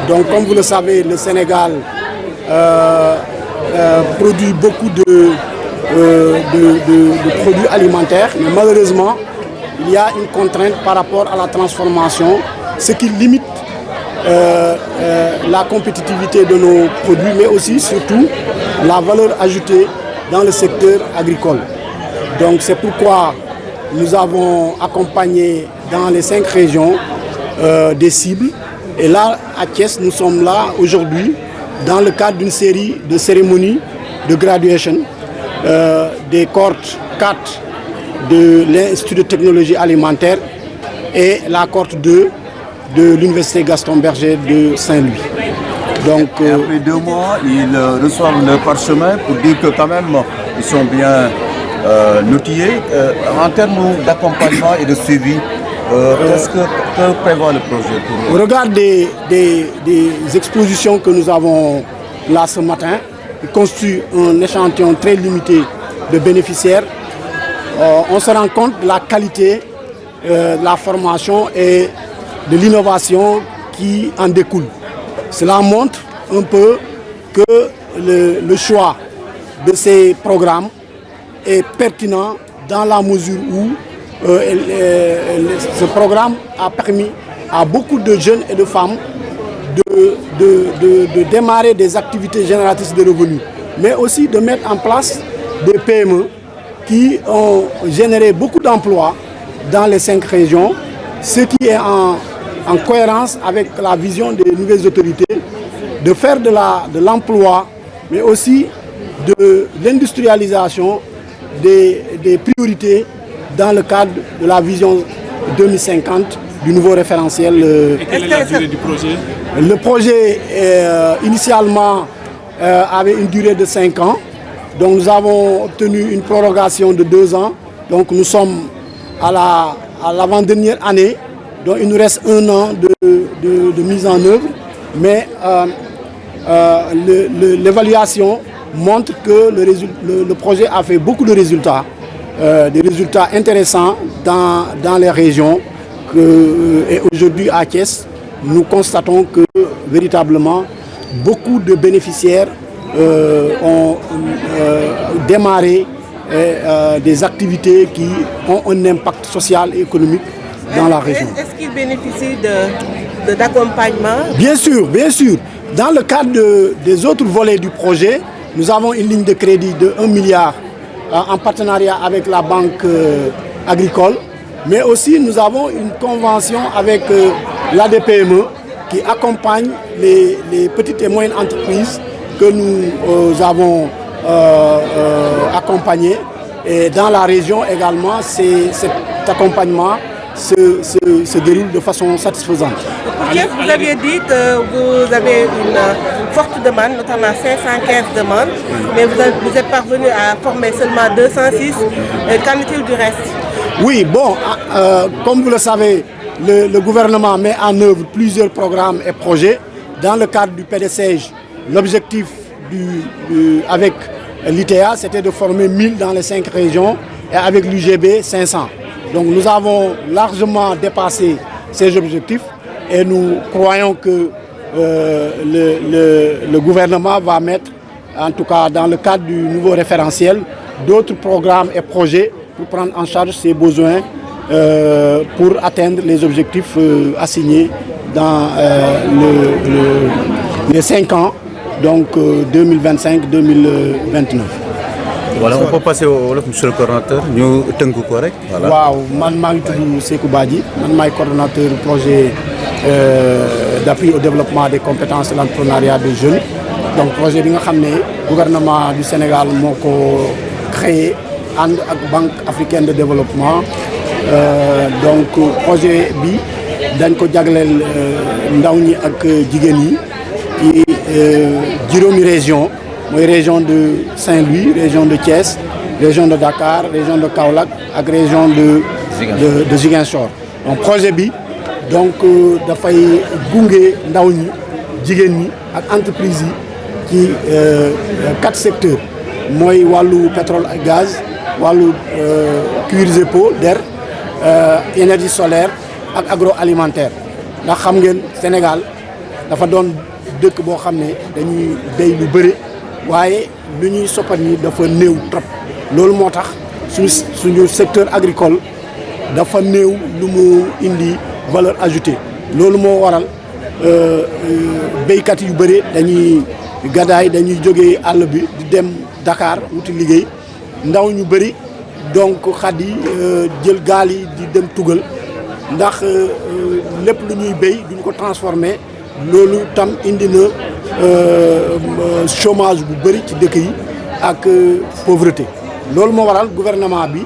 Donc, comme vous le savez, le Sénégal produit beaucoup de produits alimentaires, mais malheureusement, il y a une contrainte par rapport à la transformation, ce qui limite la compétitivité de nos produits, mais aussi, surtout, la valeur ajoutée dans le secteur agricole. Donc, c'est pourquoi nous avons accompagné dans les 5 régions des cibles. Et là, à Thiès, nous sommes là aujourd'hui dans le cadre d'une série de cérémonies de graduation des cohortes 4 de l'Institut de technologie alimentaire et la cohorte 2 de l'Université Gaston Berger de Saint-Louis. Donc, après 2 mois, ils reçoivent le parchemin pour dire que quand même, ils sont bien outillés. En termes d'accompagnement et de suivi, qu'est-ce que prévoit le projet pour eux? Au regard des expositions que nous avons là ce matin, qui constituent un échantillon très limité de bénéficiaires, on se rend compte de la qualité de la formation et de l'innovation qui en découle. Cela montre un peu que le choix de ces programmes est pertinent dans la mesure où ce programme a permis à beaucoup de jeunes et de femmes de démarrer des activités génératrices de revenus, mais aussi de mettre en place des PME qui ont généré beaucoup d'emplois dans les 5 régions, ce qui est en cohérence avec la vision des nouvelles autorités de faire de l'emploi, mais aussi de l'industrialisation des priorités dans le cadre de la vision 2050 du nouveau référentiel. Et quelle est la durée du projet? Le projet initialement avait une durée de 5 ans. Donc nous avons obtenu une prorogation de 2 ans. Donc nous sommes à l'avant-dernière année. Donc il nous reste 1 an de mise en œuvre. Mais l'évaluation montre que le projet a fait beaucoup de résultats. Des résultats intéressants dans les régions. Et aujourd'hui à Thiès, nous constatons que véritablement beaucoup de bénéficiaires ont démarré des activités qui ont un impact social et économique dans la région. Est-ce qu'ils bénéficient d'accompagnement? Bien sûr, bien sûr. Dans le cadre des autres volets du projet, nous avons une ligne de crédit de 1 milliard en partenariat avec la Banque agricole, mais aussi nous avons une convention avec l'ADPME qui accompagne les petites et moyennes entreprises que nous avons accompagnées. Et dans la région également, cet accompagnement se déroule de façon satisfaisante. Vous aviez dit que vous avez une forte demande, notamment 515 demandes, mais vous êtes parvenu à former seulement 206. Qu'en est-il du reste? Oui, bon, comme vous le savez, le gouvernement met en œuvre plusieurs programmes et projets. Dans le cadre du PDCEJ, l'objectif avec l'ITA, c'était de former 1000 dans les 5 régions et avec l'UGB, 500. Donc nous avons largement dépassé ces objectifs et nous croyons que le gouvernement va mettre, en tout cas dans le cadre du nouveau référentiel, d'autres programmes et projets pour prendre en charge ces besoins pour atteindre les objectifs assignés dans les 5 ans, donc 2025-2029. Voilà, on peut passer au Wolof, monsieur le coordonnateur. Nous tënk ko rek. Voilà. Waaw, man maa ngi tudd Sékou Badji, man maay coordonnateur projet d'appui au développement des compétences de l'entrepreneuriat des jeunes. Donc projet bi nga xam ne gouvernement du Sénégal moo ko créé ànd ak Banque africaine de développement. Donc projet bi dañ ko jagleel ndaw ñi ak jigéen yi ci juróomi région. Mooy région de Saint-Louis, région de Thiès, région de Dakar, région de Kaolack ak région de Ziguinchor. Donc projet bi donc dafay gunge ndaw ñi jigéen ñi ak entreprise yi ci 4 secteurs mooy wàllu pétrole ak gaz, wàllu cuirs et peaux, der, énergie solaire ak agroalimentaire. Ndax xam ngeen Sénégal dafa doon dëkk boo xam ne dañuy béy lu bëri waaye lu ñuy soppat ni dafa néew trop loolu moo tax suñu secteur agricole dafa néew lu mu indi valeur ajoutée loolu moo waral béykat yu bëri dañuy gàddaay dañuy jógee àll bi di dem Dakar wuti liggéey ndaw ñu bëri donc xaddi jël gaal yi di dem tugal ndax lépp lu ñuy béy duñ ko transformé loolu tam indi na chômage bu bëri ci dëkk yi ak pauvreté loolu moo waral gouvernement bi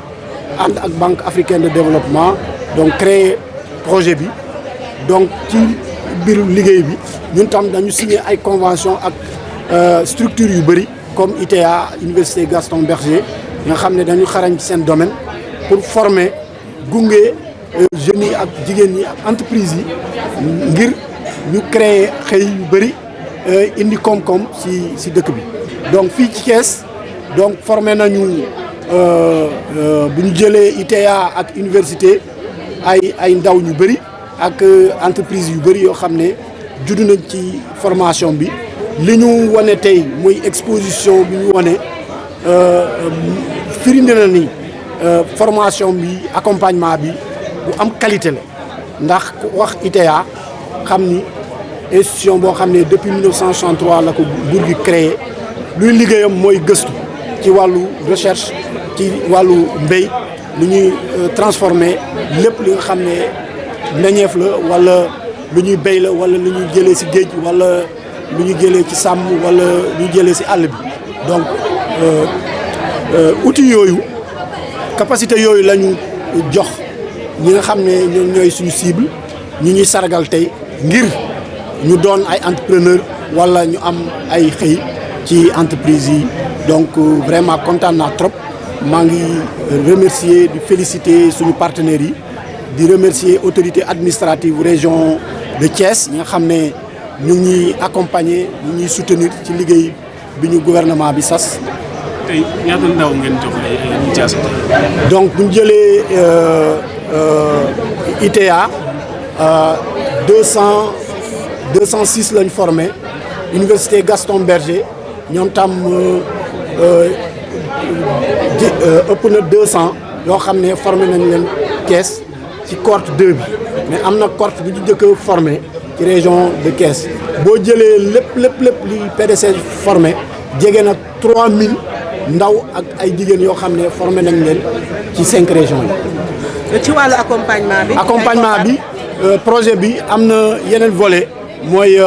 ànd ak Banque africaine de développement donc créer projet bi donc ci biir liggéey bi ñun tam dañu signé ay convention ak structure yu bëri comme ITA Université Gaston Berger nga xam ne dañu xarañ ci seen domaine pour former gunge jeunes yi ak jigéen ñi ak entreprise yi ngir ñu créer xëy yu bëri indi koom-koom si dëkk bi donc fii ci Thiès donc formé nañu bu ñu jëlee ITA ak université ay ndaw ñu bëri ak entreprise yu bëri yoo xam ne judd nañ ci formation bi li ñu wane tey muy exposition bi ñu wane firinde na ni formation bi accompagnement bi bu am qualité la ndax ku wax ITA xam ni institution boo xam ne depuis 1963 la ko nguur gi créé luy liggéeyam mooy gëstu ci wàllu recherche ci wàllu mbéy lu ñuy transformer lépp li nga xam ne meññeef la wala lu ñuy béy la wala lu ñuy jëlee ci géej wala lu ñuy jëlee ci sàmm wala lu ñuy jëlee ci àll bi donc outils yooyu capacité yooyu la ñu jox ñi nga xam ne ñoom ñooy suñu cible ñi ñuy sargal tey ngir ñu doon ay entrepreneur wala ñu am ay xëy ci entreprise yi donc vraiment kontaan naa trop maa ngi remercier di féliciter suñu partenaires yi di remercier autorité administrative région de Thiès ñi nga xam ne ñu ngi accompagner ñu ñuy soutenir ci liggéey bi ñu gouvernement bi sas. tey ñaata ndaw ngeen jox ay initiative. donc bu ñu jëlee ITA 206 lañ formé Université Gaston Berger ñoom tam ëpp na 200 yoo xam ne formé nañ leen Thiès ci cohorte 2 bi mais am na cohorte bi ñu njëkk a formé ci région de Thiès boo jëlee lépp li PDC formé jege na 3000 ndaw ak ay jigéen yoo xam ne formé nañ leen ci 5 régions yi. ci wàllu accompagnement bi. accompagnement bi projet bi am na yeneen volet mooy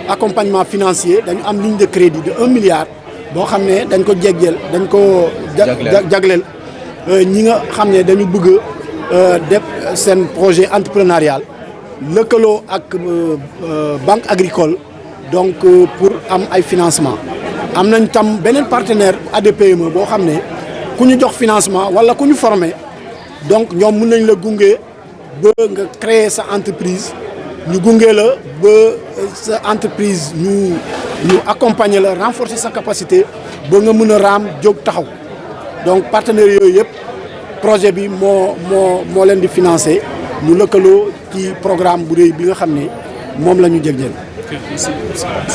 accompagnement financier dañu am ligne de crédit de 1 milliard boo xam ne dañ ko dañ ko jagleel ñi nga xam ne dañu bëgg def seen projet entrepreneurial lëkkaloo ak banque agricole donc pour am ay financement am nañ tam beneen partenaire ADPME boo xam ne ku ñu jox financement wala ku ñu formé donc ñoom mën nañ la gunge ba nga créer sa entreprise ñu gunge la ba sa entreprise ñu accompagner la renforcer sa capacité ba nga mën a raam jóg taxaw donc partenaires yooyu yëpp projet bi moo leen di financer ñu lëkkaloo ci programme bu rëy bi nga xam ne moom la ñu jégleel.